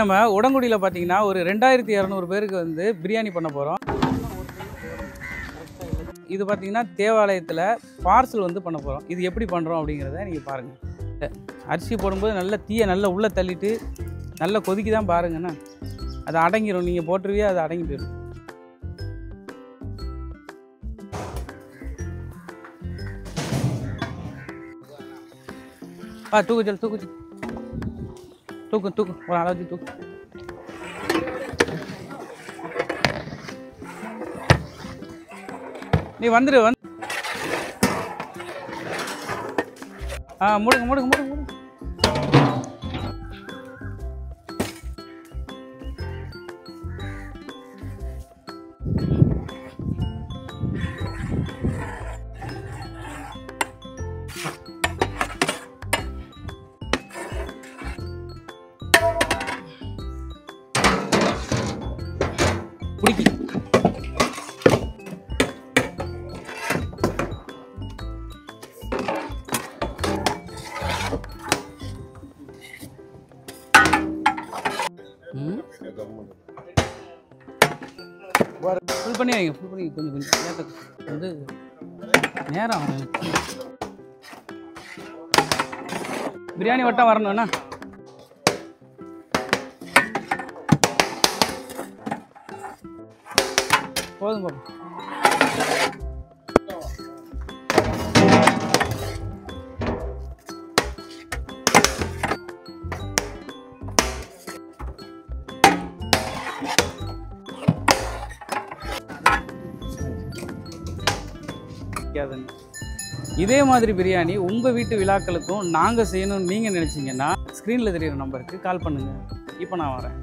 நம்ம உடங்குடியில் பார்த்தீங்கன்னா ஒரு 2200 பேருக்கு வந்து பிரியாணி பண்ண போகிறோம். இது பார்த்தீங்கன்னா தேவாலயத்தில் பார்சல் வந்து பண்ண போகிறோம். இது எப்படி பண்ணுறோம் அப்படிங்கிறத நீங்கள் பாருங்கள். அரிசி போடும்போது நல்ல தீயை நல்லா உள்ளே தள்ளிட்டு நல்லா கொதிக்கி தான் பாருங்கண்ணா. அது அடங்கிடும். நீங்கள் போட்டுருவியே அது அடங்கி போயிடும். தூக்கு தூக்கு தூக்கு தூக்கு ஒரு அளவுக்கு தூக்கு. நீ வந்துடு மூடுங்க மூடுங்க மூடுங்க மூடுங்க. பிடிக்கி ஃபுல் பண்ணி வைங்க. ஃபுல் பண்ணி கொஞ்சம் கொஞ்சம் வந்து நேரம் ஆகும். எனக்கு பிரியாணி வட்டம் வரணும்ண்ணா. போதும் பாப்பா. இதே மாதிரி பிரியாணி உங்கள் வீட்டு விழாக்களுக்கும் நாங்கள் செய்யணும்னு நீங்கள் நினச்சிங்கன்னா ஸ்க்ரீனில் தெரியிற நம்பருக்கு கால் பண்ணுங்கள். இப்போ நான் வரேன்.